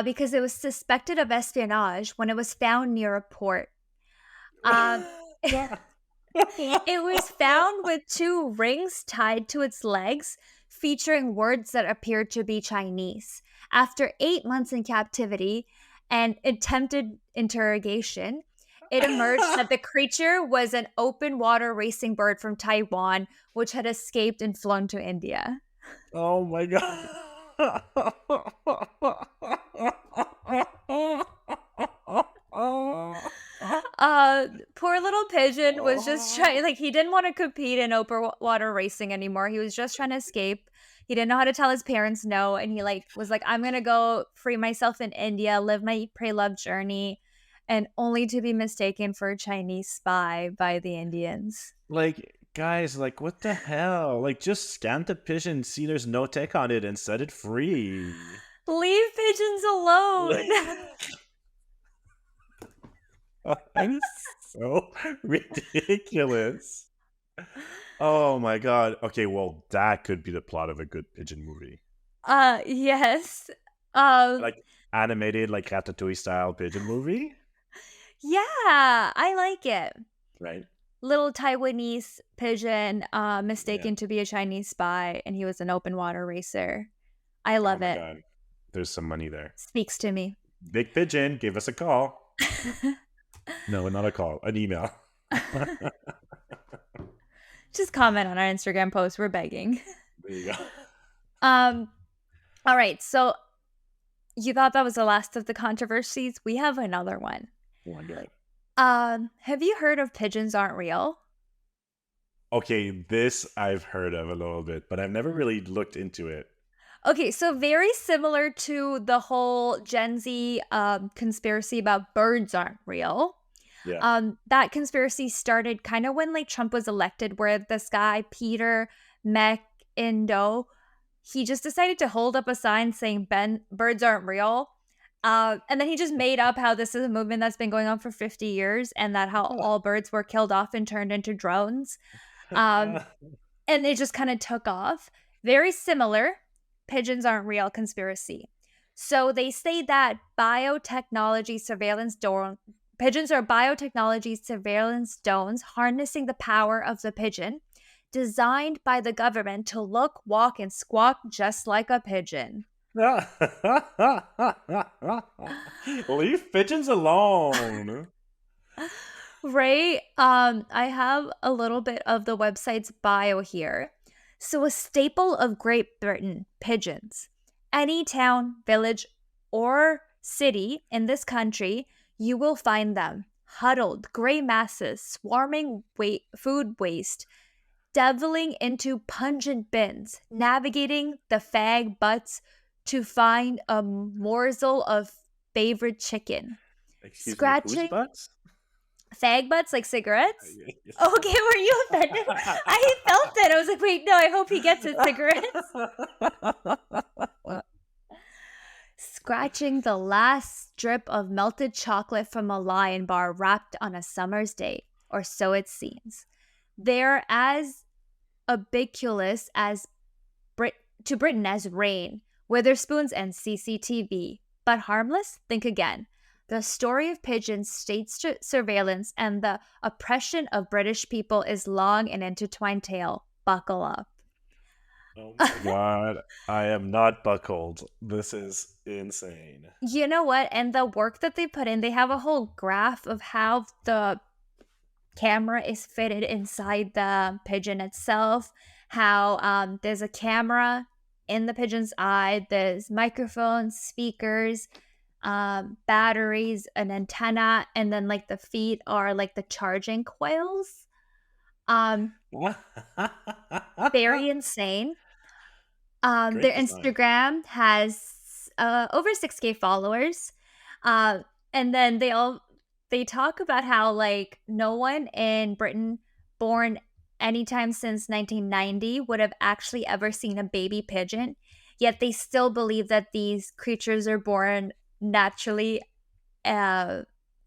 because it was suspected of espionage when it was found near a port. Um, it was found with two rings tied to its legs, featuring words that appeared to be Chinese. After 8 months in captivity and attempted interrogation, it emerged that the creature was an open water racing bird from Taiwan, which had escaped and flown to India. Oh my god. Poor little pigeon was just trying, like, he didn't want to compete in open water racing anymore. He was just trying to escape. He didn't know how to tell his parents no. And he, like, was like, I'm going to go free myself in India, live my eat, pray, love journey, and only to be mistaken for a Chinese spy by the Indians. Like, guys, like, what the hell? Like, just scan the pigeon, see there's no tech on it, and set it free. Leave pigeons Like, alone. that is so ridiculous. Oh my god. Okay, well, that could be the plot of a good pigeon movie. Yes. Um, Like, animated, like, Ratatouille style pigeon movie, yeah, I like it. right? Little Taiwanese pigeon Yeah. mistaken to be a Chinese spy, and he was an open water racer. I Oh love my it. god. There's some money there. Speaks to me. Big Pigeon, give us a call. No, not a call, an email. Just comment on our Instagram post. We're begging. There you go. Um, all right. So you thought that was the last of the controversies? We have another one. Oh my god. Have you heard of pigeons aren't real? Okay, this I've heard of a little bit, but I've never really looked into it. Okay, so very similar to the whole Gen Z conspiracy about birds aren't real. Yeah. That conspiracy started kind of when like Trump was elected, where this guy Peter McIndoe, he just decided to hold up a sign saying "Ben birds aren't real," and then he just made up how this is a movement that's been going on for 50 years, and that how all birds were killed off and turned into drones. Um, and it just kind of took off. Very similar, pigeons aren't real conspiracy. So they say that biotechnology surveillance drone pigeons are biotechnology surveillance drones harnessing the power of the pigeon, designed by the government to look, walk, and squawk just like a pigeon. Leave pigeons alone. Right? I have a little bit of the website's bio here. So, a staple of Great Britain, pigeons. Any town, village, or city in this country, you will find them. huddled gray masses, swarming food waste, deviling into pungent bins, navigating the fag butts to find a morsel of favorite chicken, Excuse me, whose scratching butts? fag butts like cigarettes. Yes. Okay, were you offended? I felt it. I was like, wait, no, I hope he gets it, cigarettes. Scratching the last strip of melted chocolate from a Lion bar wrapped on a summer's day, or so it seems. They're as ubiquitous as to Britain as rain, Witherspoons, and CCTV. But harmless? Think again. The story of pigeons, state surveillance, and the oppression of British people is long and intertwined tale. Buckle up. Oh my god, I am not buckled. This is insane. You know what? And the work that they put in, they have a whole graph of how the camera is fitted inside the pigeon itself, how there's a camera in the pigeon's eye, there's microphones, speakers, batteries, an antenna, and then like the feet are like the charging coils. Um, very insane. Great Their design. Instagram has over 6K followers. And then they talk about how like no one in Britain born anytime since 1990 would have actually ever seen a baby pigeon, yet they still believe that these creatures are born naturally,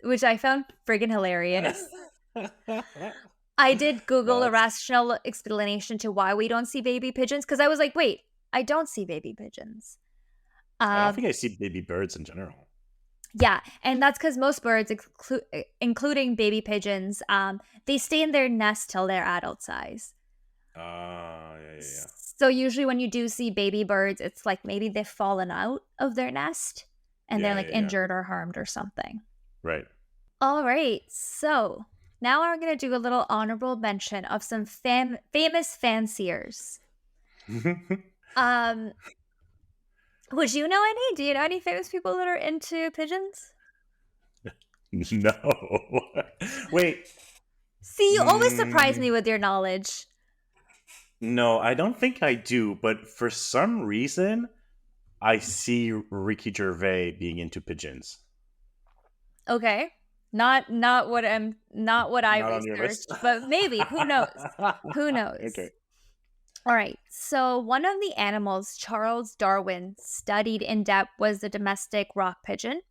which I found friggin' hilarious. I did Google a That's. rational explanation to why we don't see baby pigeons because I was like, wait, I don't see baby pigeons. I don't Um, think I see baby birds in general. yeah, and that's because most birds, including baby pigeons, they stay in their nest till they're adult size. Ah, yeah, yeah, yeah. So usually when you do see baby birds, it's like maybe they've fallen out of their nest and they're Yeah, like yeah, yeah. injured or harmed or something. Right. All right, so now I'm going to do a little honorable mention of some famous fanciers. Um, would you know any? Do you know any famous people that are into pigeons? No. Wait. See, you always surprise Mm, me with your knowledge. no, I don't think I do, but for some reason, I see Ricky Gervais being into pigeons. Okay. Not what I Not on your list? researched, but maybe, who knows? Who Okay. knows? All right. So, one of the animals Charles Darwin studied in depth was the domestic rock pigeon.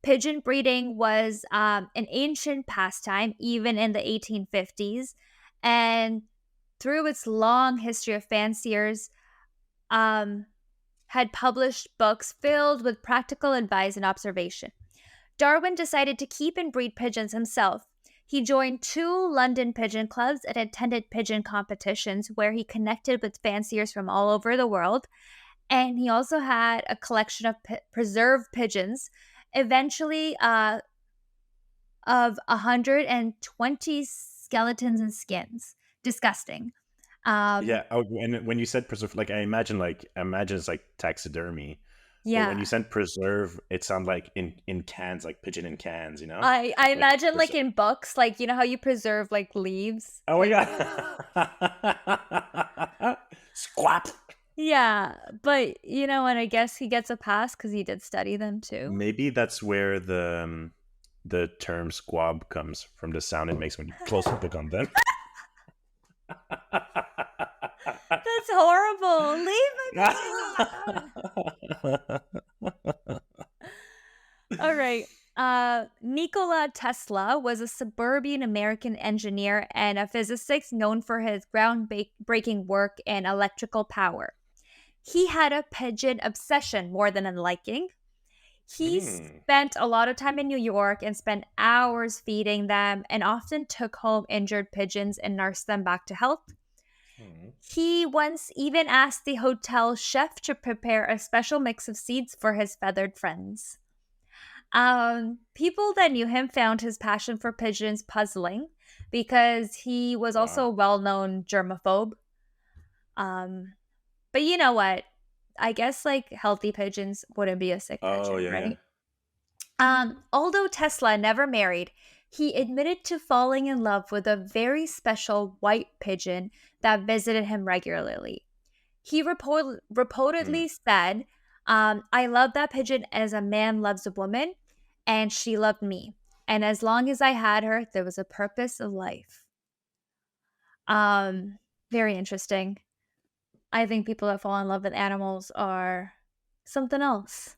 Pigeon breeding was an ancient pastime, even in the 1850s. And through its long history of fanciers, um, had published books filled with practical advice and observation. Darwin decided to keep and breed pigeons himself. He joined 2 London pigeon clubs and attended pigeon competitions where he connected with fanciers from all over the world. And he also had a collection of preserved pigeons, eventually of 120 skeletons and skins. Disgusting. Um, Yeah. Oh, and when you said preserve, I imagine it's like taxidermy. But when yeah. you said preserve, it sounded like in cans, like pigeon in cans. I Like imagine like preserve. in books, like you know how you preserve like leaves? Oh my Like god. Squat. yeah, but you know what? I guess he gets a pass because he did study them too. Maybe that's where the term squab comes from, the sound it makes when you close the book on them. That's horrible. Leave my pigeon alone. All right. Nikola Tesla was a suburban American engineer and a physicist known for his groundbreaking work in electrical power. He had a pigeon obsession more than a liking. He Hmm. spent a lot of time in New York and spent hours feeding them and often took home injured pigeons and nursed them back to health. Hmm. He once even asked the hotel chef to prepare a special mix of seeds for his feathered friends. People that knew him found his passion for pigeons puzzling because he was also Wow. a well known germaphobe. Um, but you know what? I guess like healthy pigeons wouldn't be a sick Oh pigeon, yeah, yeah. right? Although Tesla never married, He admitted to falling in love with a very special white pigeon that visited him regularly. He Hmm. reportedly said, I love that pigeon as a man loves a woman, and she loved me. And as long as I had her, there was a purpose of life. Um, Very interesting. I think people that fall in love with animals are something else.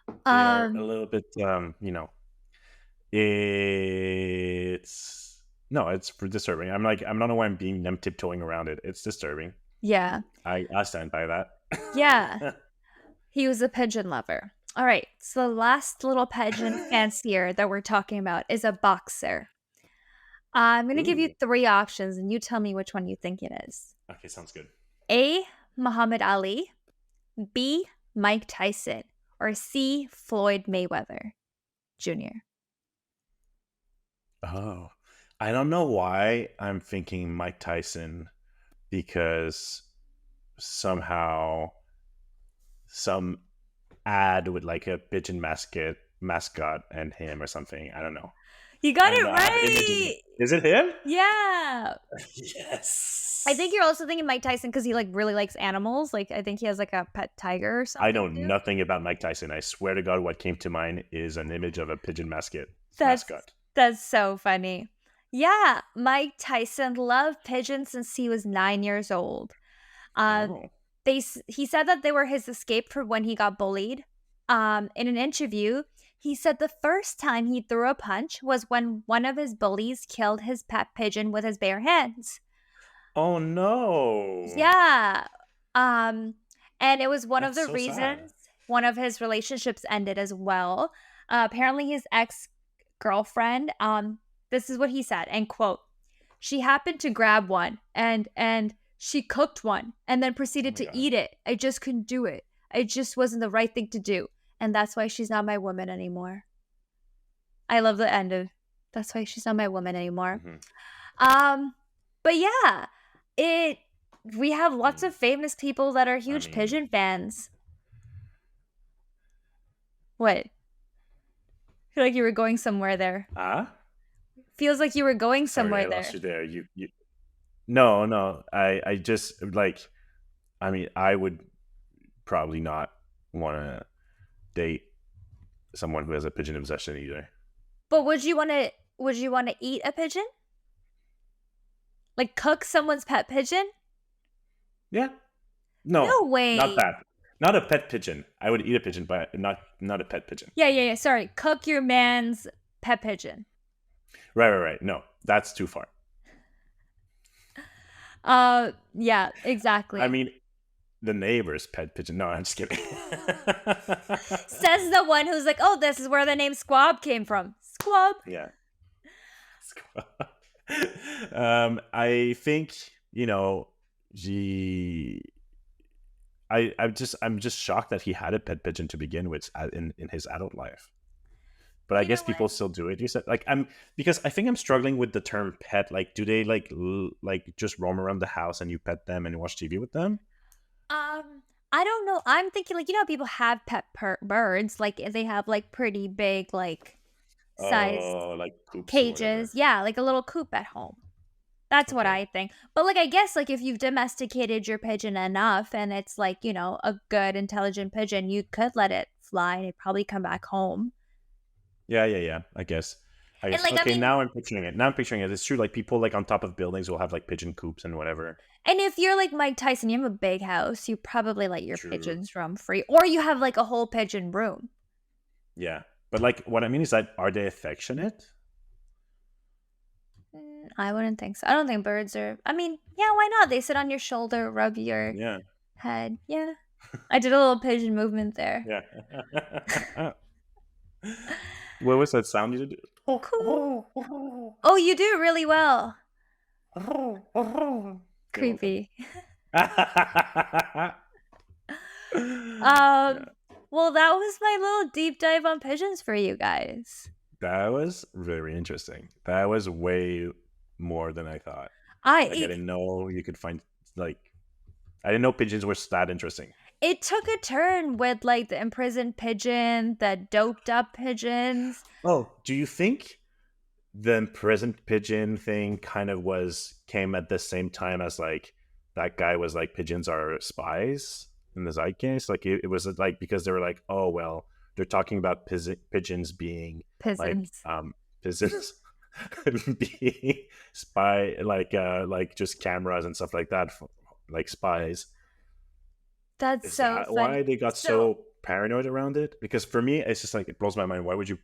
They are a Um, little bit, it's no, it's disturbing. I don't know why I'm tiptoeing around it. It's disturbing. yeah. I stand by that. Yeah. He was a pigeon lover. All right. So the last little pigeon fancier that we're talking about is a boxer. I'm going to give you Ooh. three options and you tell me which one you think it is. Okay, sounds good. A. Muhammad Ali, B. Mike Tyson, or C. Floyd Mayweather Jr. Oh, I don't know why I'm thinking Mike Tyson because somehow some ad with like a pigeon mascot and him or something. I don't know. You got I don't it know. I have images. right. Is it him? Yeah. I think Yes. you're also thinking Mike Tyson because he like really likes animals. Like I think he has like a pet tiger or I something know too. nothing about Mike Tyson. I swear to God, what came to mind is an image of a pigeon That's mascot. that's so funny. Yeah, Mike Tyson loved pigeons since he was 9 years old. Uh, Oh. he said that they were his escape for when he got bullied. In an interview, he said the first time he threw a punch was when one of his bullies killed his pet pigeon with his bare hands. Oh no. Yeah. Um, and it was one of That's the so sad. reasons one of his relationships ended as well. Apparently his ex-girlfriend, this is what he said, and quote, she happened to grab one and she cooked one and then Oh proceeded my to God. eat it. I just couldn't do it. It just wasn't the right thing to do. And that's why she's not my woman anymore. I love the end of that's why she's not my woman anymore. Hmm. Um, but yeah, it we have lots of famous people that are I huge mean, pigeon fans. What? Feel like you were going somewhere there. ah, Feels like you were going sorry, somewhere I lost there. you there. You. No, no. I just like. I mean, I would probably not want to date someone who has a pigeon obsession either. But would you want to eat a pigeon? Like cook someone's pet pigeon? Yeah. No, No not way. that. Not a pet pigeon. I would eat a pigeon, but not a pet pigeon. Yeah, yeah, yeah. Sorry. Cook your man's pet pigeon. Right. No, that's too far. Yeah, I exactly. mean, the neighbor's pet pigeon. No, I'm just kidding. Says the one who's like, "Oh, this is where the name Squab came from." Squab. Yeah. I think he. I'm just shocked that he had a pet pigeon to begin with in his adult life. But I You know guess what? people still do it. You said like I'm because I think I'm struggling with the term pet. Like, do they like just roam around the house and you pet them and watch TV with them? I don't know. I'm thinking like people have pet birds, like they have like pretty big like sized Oh, like coops or cages. whatever. Yeah, like a little coop at home. That's what Okay. I think. But like I guess like if you've domesticated your pigeon enough and it's like, a good intelligent pigeon, you could let it fly and it'd probably come back home. Yeah. I guess. And like I Okay, mean, now I'm picturing it. Now I'm picturing it. It's true. Like people like on top of buildings will have like pigeon coops and whatever. and if you're like Mike Tyson, you have a big house, you probably let your True. pigeons roam free or you have like a whole pigeon room. Yeah. But like what I mean is that are they affectionate? I wouldn't think so. I don't think birds are. I mean, yeah, why not? They sit on your shoulder, rub your Yeah. head. Yeah. I did a little pigeon movement there. Yeah. What was that sound you did? Cool. Oh, you do it really well. You're welcome. Creepy. Yeah. Um, well, that was my little deep dive on pigeons for you guys. That was very interesting. That was way more than I thought. I Like I it, didn't know you could find like I didn't know pigeons were that interesting. it took a turn with like the imprisoned pigeon, the doped up pigeons. Oh, do you think? the imprisoned pigeon thing kind of came at the same time as like that guy was like pigeons are spies in the zeitgeist. Like it was like because they were like, oh well, they're talking about pigeons being like Pigeons. pigeons being spy like just cameras and stuff like that, like spies. That's Is so that funny. why they got So, so paranoid around it? Because for me, it's just like it blows my mind. Why would you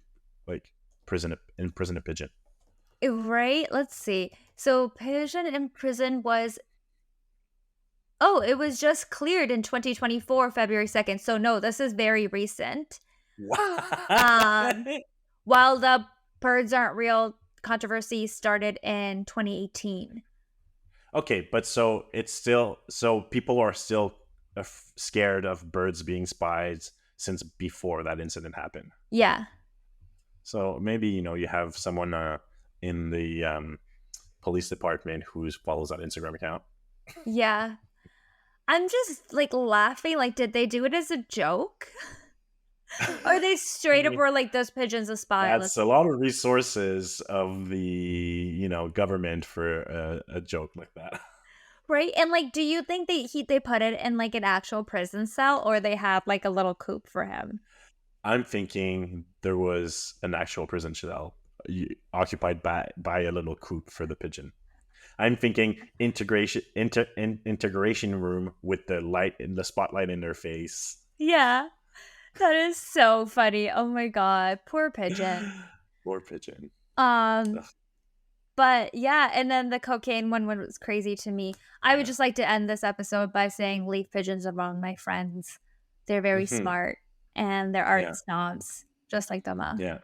like imprison a pigeon? right? Let's see. So, Pigeon in prison was, oh, it was just cleared in 2024, February 2nd. So, no, this is very recent. What? Um, while the birds aren't real controversy started in 2018. Okay, but so it's still so people are still scared of birds being spies since before that incident happened. Yeah. So maybe you have someone in the police department who follows that Instagram account. Yeah. I'm just like laughing. Like, did they do it as a joke? Or they I straight up mean, were like, this pigeon's a spy. that's a lot of resources of the government for a joke like that. Right? And like, do you think they put it in like an actual prison cell or they have like a little coop for him? I'm thinking there was an actual prison cell occupied by a little coop for the pigeon. I'm thinking integration room with the light in the spotlight in their face. Yeah. That is so funny. Oh my god. Poor pigeon. Poor pigeon. Um, Ugh. but yeah, and then the cocaine one was crazy to me. I would Yeah. just like to end this episode by saying leave pigeons among my friends. They're very Hmm. smart and they're art Yeah. snobs, just like Doma. Yeah.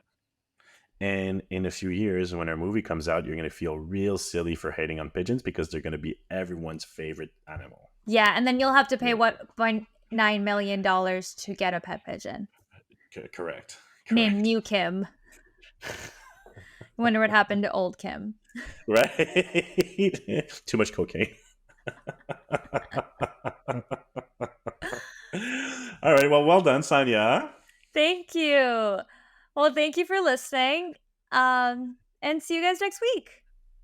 And in a few years, when our movie comes out, you're going to feel real silly for hating on pigeons because they're going to be everyone's favorite animal. Yeah, and then you'll have to pay Yeah. what $0.9 million to get a pet pigeon Correct. named Correct. New Kim. Wonder what happened to old Kim. Right? Too much cocaine. All right. Well done, Sanya. Thank you. Well, thank you for listening. And see you guys next week.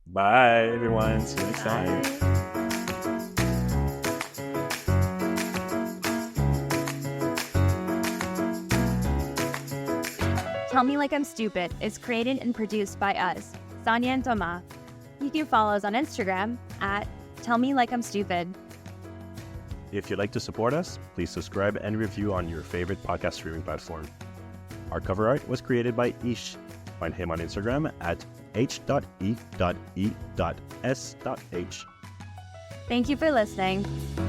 Bye, everyone. See you next time. Bye. Tell Me Like I'm Stupid is created and produced by us, Saniya and Thomas. You can follow us on Instagram at Tell Me Like I'm Stupid. If you'd like to support us, please subscribe and review on your favorite podcast streaming platform. Our cover art was created by Ish. Find him on Instagram at h.e.e.s.h. Thank you for listening.